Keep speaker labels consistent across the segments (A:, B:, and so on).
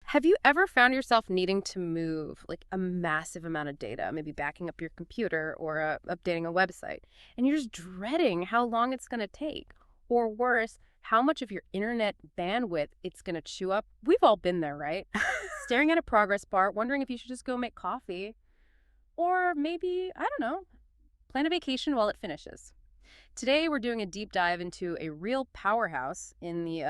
A: Have you ever found yourself needing to move like a massive amount of data, maybe backing up your computer or updating a website, and you're just dreading how long it's going to take? Or worse, how much of your internet bandwidth it's going to chew up? We've all been there, right? Staring at a progress bar, wondering if you should just go make coffee. Or maybe, I don't know, plan a vacation while it finishes. Today, we're doing a deep dive into a real powerhouse in the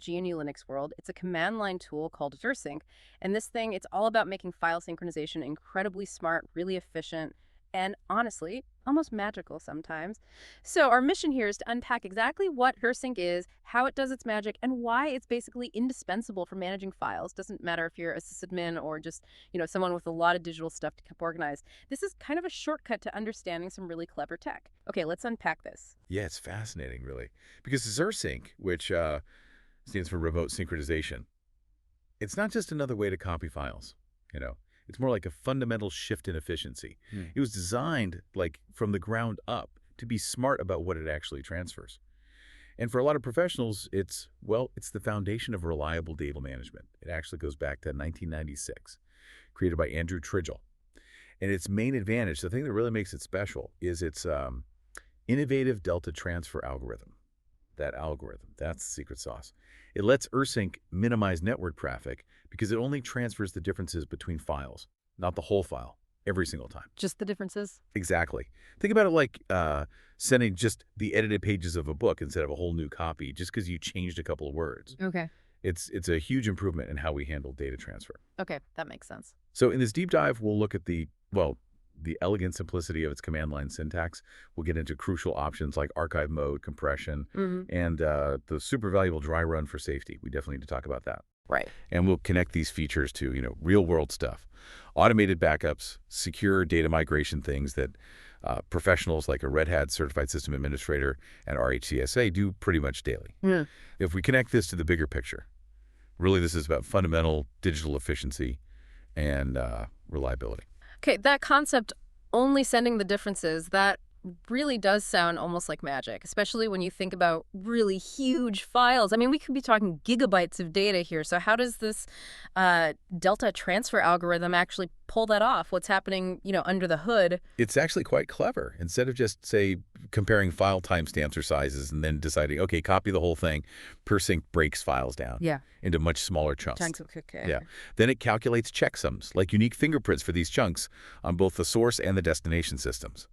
A: GNU Linux world. It's a command line tool called Rsync. And this thing, it's all about making file synchronization incredibly smart, really efficient, and honestly, almost magical sometimes. So our mission here is to unpack exactly what Rsync is, how it does its magic, and why it's basically indispensable for managing files. Doesn't matter if you're a sysadmin or just, someone with a lot of digital stuff to keep organized. This is kind of a shortcut to understanding some really clever tech. Okay, let's unpack this.
B: Yeah, it's fascinating, really. Because Rsync, which stands for remote synchronization, it's not just another way to copy files, It's more like a fundamental shift in efficiency. It was designed, from the ground up, to be smart about what it actually transfers. And for a lot of professionals, it's the foundation of reliable data management. It actually goes back to 1996, created by Andrew Tridgell. And its main advantage, the thing that really makes it special, is its innovative delta transfer algorithm. That algorithm, that's the secret sauce. It lets Rsync minimize network traffic because it only transfers the differences between files, not the whole file, every single time.
A: Just the differences?
B: Exactly. Think about it like sending just the edited pages of a book instead of a whole new copy just because you changed a couple of words.
A: Okay.
B: It's a huge improvement in how we handle data transfer.
A: Okay, that makes sense.
B: So in this deep dive, we'll look at the elegant simplicity of its command line syntax. We'll get into crucial options like archive mode, compression, and the super valuable dry run for safety. We definitely need to talk about that.
A: Right.
B: And we'll connect these features to, real world stuff. Automated backups, secure data migration things that professionals like a Red Hat certified system administrator and RHCSA do pretty much daily.
A: Yeah.
B: If we connect this to the bigger picture, really this is about fundamental digital efficiency and reliability.
A: Okay, that concept, only sending the differences, that really does sound almost like magic, especially when you think about really huge files. I mean, we could be talking gigabytes of data here. So how does this delta transfer algorithm actually pull that off? What's happening, under the hood?
B: It's actually quite clever. Instead of just, say, comparing file timestamps or sizes and then deciding, okay, copy the whole thing, Rsync breaks files down into much smaller chunks.
A: Okay.
B: Yeah. Then it calculates checksums, like unique fingerprints for these chunks on both the source and the destination systems.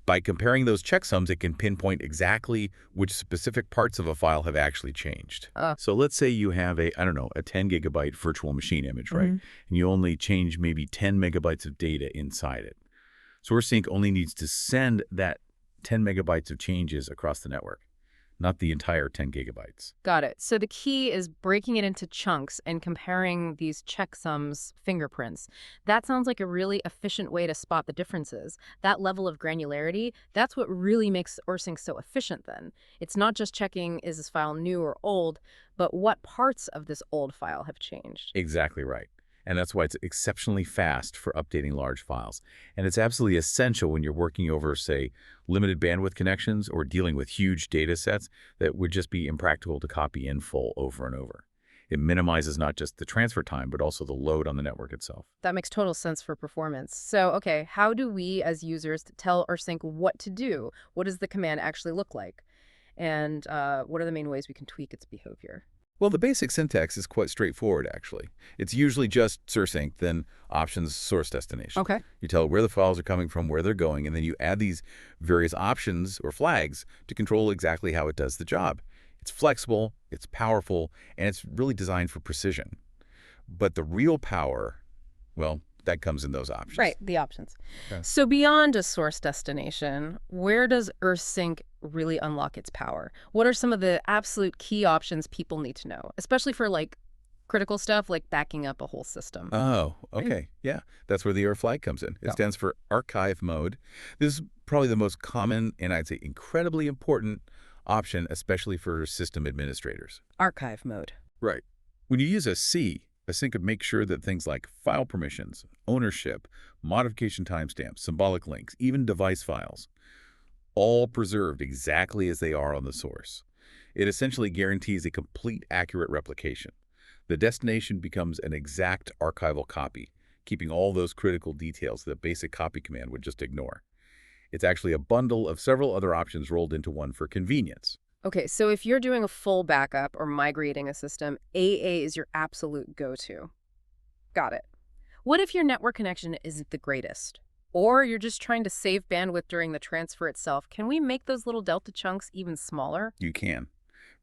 B: By comparing those checksums, it can pinpoint exactly which specific parts of a file have actually changed. So let's say you have a 10 gigabyte virtual machine image, right? And you only change maybe 10 megabytes of data inside it. So Rsync only needs to send that 10 megabytes of changes across the network, not the entire 10 gigabytes.
A: Got it. So the key is breaking it into chunks and comparing these checksums fingerprints. That sounds like a really efficient way to spot the differences. That level of granularity, that's what really makes Rsync so efficient then. It's not just checking is this file new or old, but what parts of this old file have changed.
B: Exactly right. And that's why it's exceptionally fast for updating large files. And it's absolutely essential when you're working over, say, limited bandwidth connections or dealing with huge data sets that would just be impractical to copy in full over and over. It minimizes not just the transfer time, but also the load on the network itself.
A: That makes total sense for performance. So, okay, how do we as users tell Rsync what to do? What does the command actually look like? And what are the main ways we can tweak its behavior?
B: Well, the basic syntax is quite straightforward, actually. It's usually just Rsync, then options source destination.
A: Okay.
B: You tell where the files are coming from, where they're going, and then you add these various options or flags to control exactly how it does the job. It's flexible, it's powerful, and it's really designed for precision. But the real power, that comes in those options.
A: Right, the options.
B: Okay.
A: So beyond a source destination, where does Rsync really unlock its power? What are some of the absolute key options people need to know, especially for critical stuff like backing up a whole system?
B: Oh, okay. Yeah, that's where the R flag comes in. It stands for archive mode. This is probably the most common and I'd say incredibly important option, especially for system administrators.
A: Archive mode.
B: Right. When you use a C, Rsync could make sure that things like file permissions, ownership, modification timestamps, symbolic links, even device files, all preserved exactly as they are on the source. It essentially guarantees a complete accurate replication. The destination becomes an exact archival copy, keeping all those critical details that a basic copy command would just ignore. It's actually a bundle of several other options rolled into one for convenience.
A: Okay, so if you're doing a full backup or migrating a system, AA is your absolute go-to. Got it. What if your network connection isn't the greatest? Or you're just trying to save bandwidth during the transfer itself? Can we make those little delta chunks even smaller?
B: You can.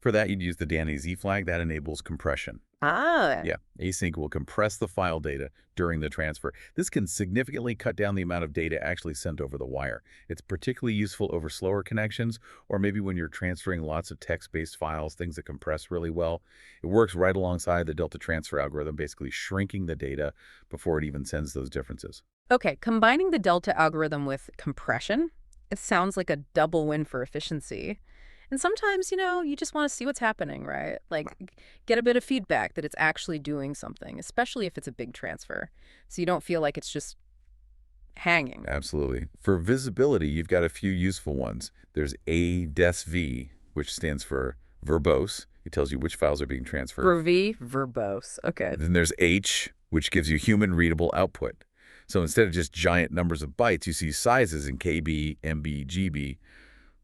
B: For that, you'd use the DANZ flag that enables compression.
A: Ah,
B: Yeah, async will compress the file data during the transfer. This can significantly cut down the amount of data actually sent over the wire. It's particularly useful over slower connections, or maybe when you're transferring lots of text-based files, things that compress really well. It works right alongside the delta transfer algorithm, basically shrinking the data before it even sends those differences.
A: okay. Combining the delta algorithm with compression, it sounds like a double win for efficiency. And sometimes, you just want to see what's happening, right? Like, get a bit of feedback that it's actually doing something, especially if it's a big transfer, so you don't feel like it's just hanging.
B: Absolutely. For visibility, you've got a few useful ones. There's ADESV, which stands for verbose. It tells you which files are being transferred.
A: Verbose. Okay.
B: Then there's H, which gives you human-readable output. So instead of just giant numbers of bytes, you see sizes in KB, MB, GB,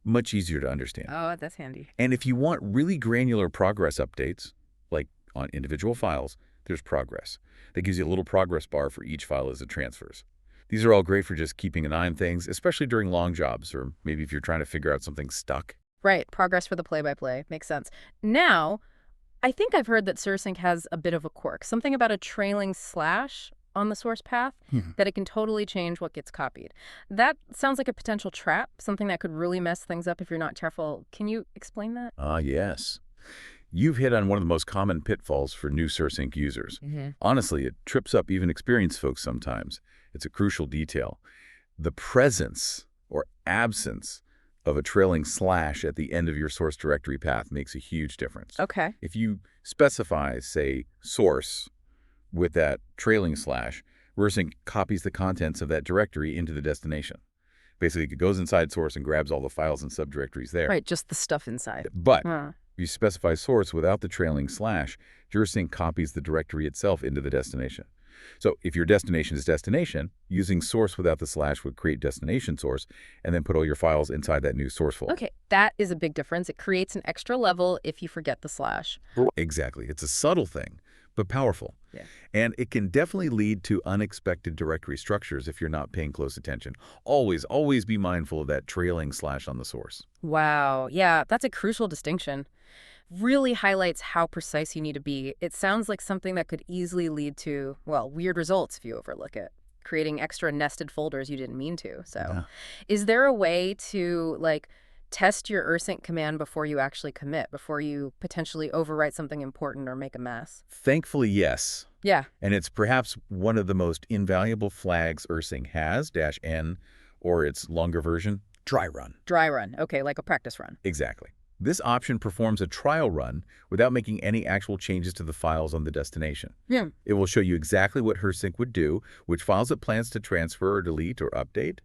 B: much easier to understand.
A: Oh, that's handy.
B: And if you want really granular progress updates, like on individual files, there's progress. That gives you a little progress bar for each file as it transfers. These are all great for just keeping an eye on things, especially during long jobs, or maybe if you're trying to figure out something stuck.
A: Right. Progress for the play-by-play. Makes sense. Now, I think I've heard that Rsync has a bit of a quirk, something about a trailing slash on the source path, that it can totally change what gets copied. That sounds like a potential trap, something that could really mess things up if you're not careful. Can you explain that?
B: Ah, yes. You've hit on one of the most common pitfalls for new Rsync users. Honestly, it trips up even experienced folks sometimes. It's a crucial detail. The presence or absence of a trailing slash at the end of your source directory path makes a huge difference.
A: Okay.
B: If you specify, say, source with that trailing slash, Rsync copies the contents of that directory into the destination. Basically, it goes inside source and grabs all the files and subdirectories there.
A: Right, just the stuff inside.
B: But
A: Huh.
B: if you specify source without the trailing slash, Rsync copies the directory itself into the destination. So if your destination is destination, using source without the slash would create destination source and then put all your files inside that new source folder.
A: Okay, that is a big difference. It creates an extra level if you forget the slash.
B: Exactly. It's a subtle thing, but powerful.
A: Yeah.
B: And it can definitely lead to unexpected directory structures if you're not paying close attention. Always be mindful of that trailing slash on the source.
A: Wow. Yeah, that's a crucial distinction. Really highlights how precise you need to be. It sounds like something that could easily lead to, well, weird results if you overlook it, creating extra nested folders you didn't mean to. So,
B: Yeah.
A: is there a way to, like, test your Rsync command before you actually commit, before you potentially overwrite something important or make a mess?
B: Thankfully, yes.
A: Yeah.
B: And it's perhaps one of the most invaluable flags Rsync has, -n, or its longer version, dry run.
A: Dry run. Okay, like a practice run.
B: Exactly. This option performs a trial run without making any actual changes to the files on the destination.
A: Yeah.
B: It will show you exactly what Rsync would do, which files it plans to transfer or delete or update,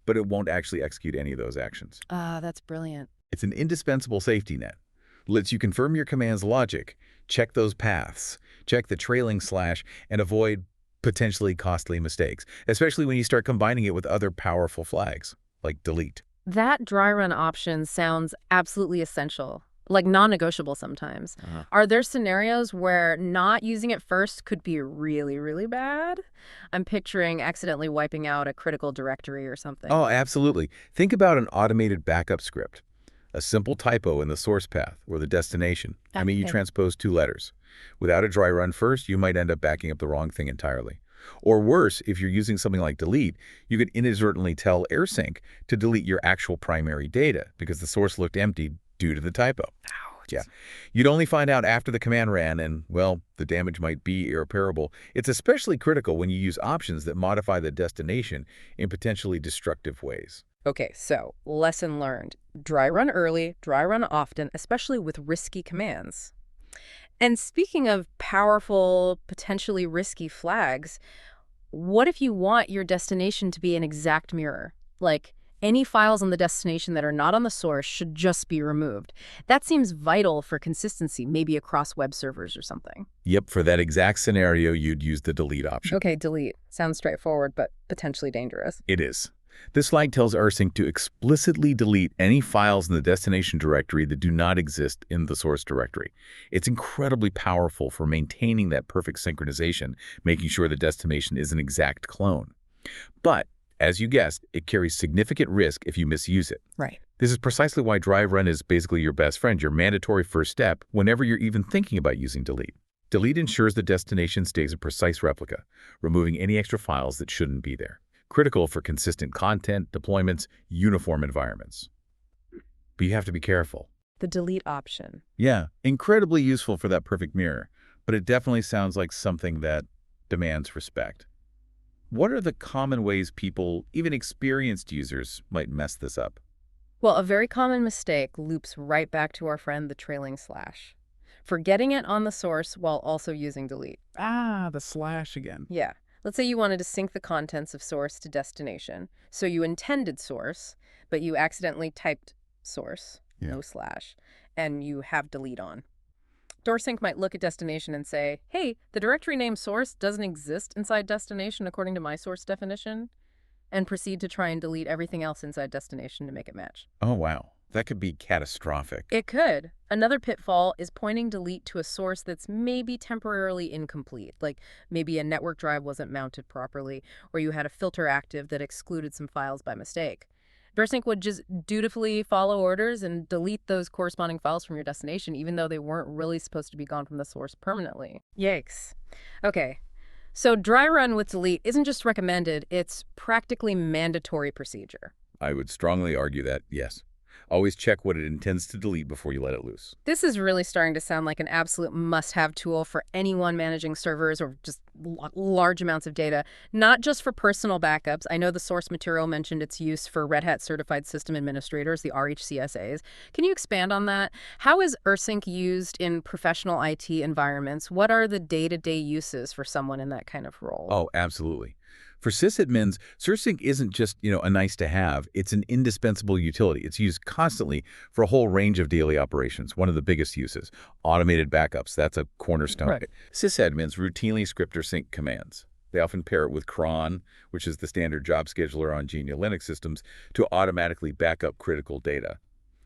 B: but it won't actually execute any of those actions.
A: Ah, that's brilliant.
B: It's an indispensable safety net. Lets you confirm your command's logic, check those paths, check the trailing slash, and avoid potentially costly mistakes, especially when you start combining it with other powerful flags, like delete.
A: That dry run option sounds absolutely essential, like non-negotiable sometimes. Are there scenarios where not using it first could be really, really bad? I'm picturing accidentally wiping out a critical directory or something.
B: Oh, absolutely. Think about an automated backup script. A simple typo in the source path or the destination. I mean, you
A: Okay.
B: transpose two letters. Without a dry run first, you might end up backing up the wrong thing entirely. Or worse, if you're using something like delete, you could inadvertently tell Rsync to delete your actual primary data because the source looked empty due to the typo.
A: Ouch.
B: Yeah. You'd only find out after the command ran and, well, the damage might be irreparable. It's especially critical when you use options that modify the destination in potentially destructive ways.
A: Okay, so lesson learned. Dry run early, dry run often, especially with risky commands. And speaking of powerful, potentially risky flags, what if you want your destination to be an exact mirror? Like Any files on the destination that are not on the source should just be removed. That seems vital for consistency, maybe across web servers or something.
B: Yep, for that exact scenario, you'd use the delete option.
A: Okay, delete. Sounds straightforward, but potentially dangerous.
B: It is. This flag tells Rsync to explicitly delete any files in the destination directory that do not exist in the source directory. It's incredibly powerful for maintaining that perfect synchronization, making sure the destination is an exact clone. But, as you guessed, it carries significant risk if you misuse it.
A: Right.
B: This is precisely why dry run is basically your best friend, your mandatory first step whenever you're even thinking about using delete. Delete ensures the destination stays a precise replica, removing any extra files that shouldn't be there. Critical for consistent content, deployments, uniform environments. But you have to be careful.
A: The delete option.
B: Yeah, incredibly useful for that perfect mirror, but it definitely sounds like something that demands respect. What are the common ways people, even experienced users, might mess this up?
A: Well, a very common mistake loops right back to our friend the trailing slash. Forgetting it on the source while also using delete.
B: Ah, the slash again.
A: Yeah. Let's say you wanted to sync the contents of source to destination. So you intended source, but you accidentally typed source, no slash, and you have delete on. DoorSync might look at destination and say, hey, the directory name source doesn't exist inside destination according to my source definition, and proceed to try and delete everything else inside destination to make it match.
B: Oh, wow. That could be catastrophic.
A: It could. Another pitfall is pointing delete to a source that's maybe temporarily incomplete, like maybe a network drive wasn't mounted properly, or you had a filter active that excluded some files by mistake. DoorSync would just dutifully follow orders and delete those corresponding files from your destination, even though they weren't really supposed to be gone from the source permanently. Yikes. Okay. So dry run with delete isn't just recommended, it's practically mandatory procedure.
B: I would strongly argue that, yes. Always check what it intends to delete before you let it loose.
A: This is really starting to sound like an absolute must-have tool for anyone managing servers or just large amounts of data, not just for personal backups. I know the source material mentioned its use for Red Hat Certified System Administrators, the RHCSAs. Can you expand on that? How is Rsync used in professional IT environments? What are the day-to-day uses for someone in that kind of role?
B: Oh, absolutely. For sysadmins, Rsync isn't just, a nice to have. It's an indispensable utility. It's used constantly for a whole range of daily operations. One of the biggest uses, automated backups. That's a cornerstone.
A: Right.
B: Sysadmins routinely script Rsync commands. They often pair it with cron, which is the standard job scheduler on GNU Linux systems, to automatically back up critical data.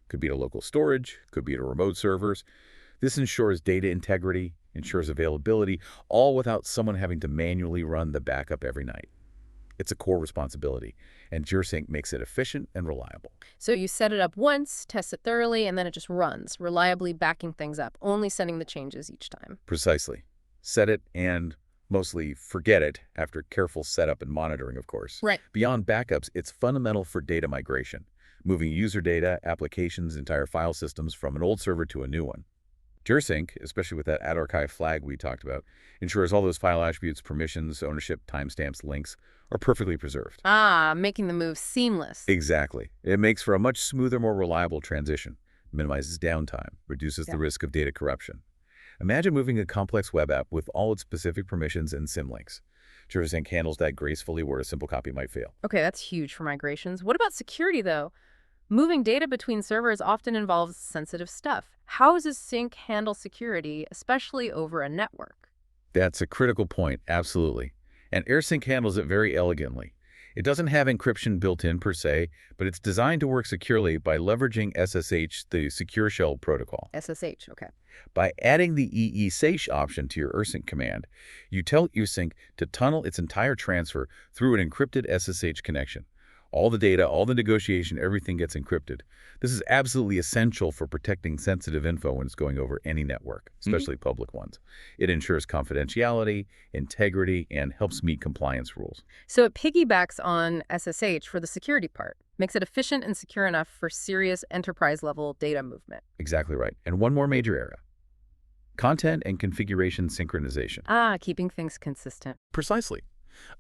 B: Could be to local storage, could be to remote servers. This ensures data integrity, ensures availability, all without someone having to manually run the backup every night. It's a core responsibility, and Rsync makes it efficient and reliable.
A: So you set it up once, test it thoroughly, and then it just runs, reliably backing things up, only sending the changes each time.
B: Precisely. Set it and mostly forget it after careful setup and monitoring, of course.
A: Right.
B: Beyond backups, it's fundamental for data migration, moving user data, applications, entire file systems from an old server to a new one. Rsync, especially with that add archive flag we talked about, ensures all those file attributes, permissions, ownership, timestamps, links are perfectly preserved.
A: Ah, making the move seamless.
B: Exactly. It makes for a much smoother, more reliable transition, minimizes downtime, reduces the risk of data corruption. Imagine moving a complex web app with all its specific permissions and symlinks. Rsync handles that gracefully where a simple copy might fail.
A: Okay, that's huge for migrations. What about security, though? Moving data between servers often involves sensitive stuff. How does Sync handle security, especially over a network?
B: That's a critical point, absolutely. And Rsync handles it very elegantly. It doesn't have encryption built in per se, but it's designed to work securely by leveraging SSH, the Secure Shell Protocol.
A: SSH, okay.
B: By adding the EESH option to your Rsync command, you tell Rsync to tunnel its entire transfer through an encrypted SSH connection. All the data, all the negotiation, everything gets encrypted. This is absolutely essential for protecting sensitive info when it's going over any network, especially public ones. It ensures confidentiality, integrity, and helps meet compliance rules.
A: So it piggybacks on SSH for the security part, makes it efficient and secure enough for serious enterprise-level data movement.
B: Exactly right. And one more major area. Content and configuration synchronization.
A: Ah, keeping things consistent.
B: Precisely.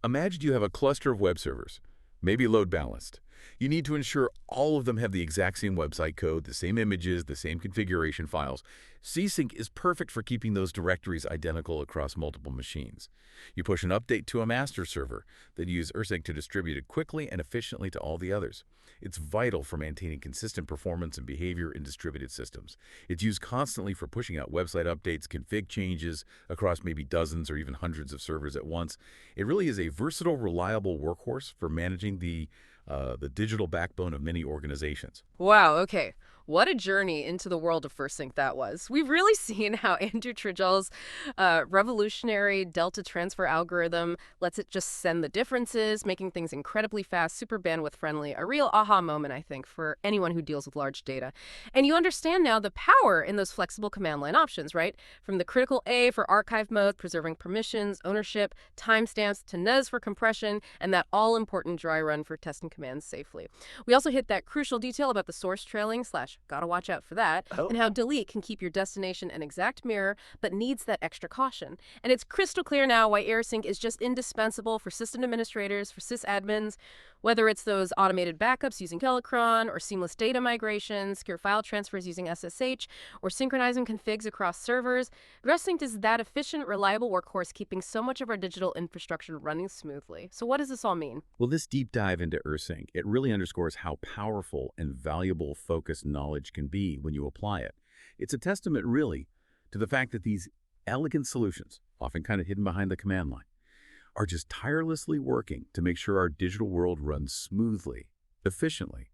B: Imagine you have a cluster of web servers, maybe load balanced. You need to ensure all of them have the exact same website code, the same images, the same configuration files. Rsync is perfect for keeping those directories identical across multiple machines. You push an update to a master server, then use Rsync to distribute it quickly and efficiently to all the others. It's vital for maintaining consistent performance and behavior in distributed systems. It's used constantly for pushing out website updates, config changes across maybe dozens or even hundreds of servers at once. It really is a versatile, reliable workhorse for managing the digital backbone of many organizations.
A: Wow, okay. What a journey into the world of Rsync that was. We've really seen how Andrew Tridgell's revolutionary delta transfer algorithm lets it just send the differences, making things incredibly fast, super bandwidth friendly. A real aha moment, I think, for anyone who deals with large data. And you understand now the power in those flexible command line options, right? From the critical A for archive mode, preserving permissions, ownership, timestamps, to NES for compression, and that all-important dry run for testing commands safely. We also hit that crucial detail about the source trailing slash gotta watch out for that,
B: Oh,
A: and how delete can keep your destination an exact mirror, but needs that extra caution. And it's crystal clear now why Rsync is just indispensable for system administrators, for sysadmins, whether it's those automated backups using Telecron, or seamless data migration, secure file transfers using SSH, or synchronizing configs across servers. Rsync is that efficient, reliable workhorse keeping so much of our digital infrastructure running smoothly. So what does this all mean?
B: well, this deep dive into Rsync, it really underscores how powerful and valuable focused knowledge can be when you apply it. It's a testament, really, to the fact that these elegant solutions, often kind of hidden behind the command line, are just tirelessly working to make sure our digital world runs smoothly, efficiently.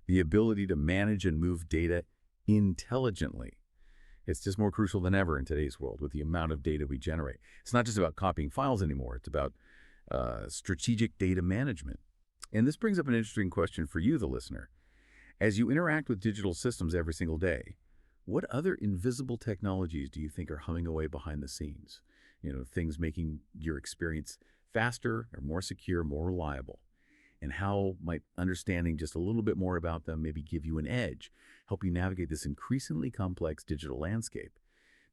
B: The ability to manage and move data intelligently. It's just more crucial than ever in today's world with the amount of data we generate. It's not just about copying files anymore. It's about strategic data management. And this brings up an interesting question for you, the listener. As you interact with digital systems every single day, what other invisible technologies do you think are humming away behind the scenes? Things making your experience faster or more secure, more reliable. And how might understanding just a little bit more about them maybe give you an edge, help you navigate this increasingly complex digital landscape?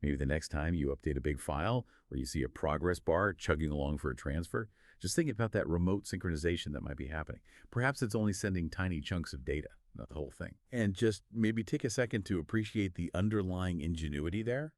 B: Maybe the next time you update a big file or you see a progress bar chugging along for a transfer, just think about that remote synchronization that might be happening. Perhaps it's only sending tiny chunks of data, not the whole thing. And just maybe take a second to appreciate the underlying ingenuity there.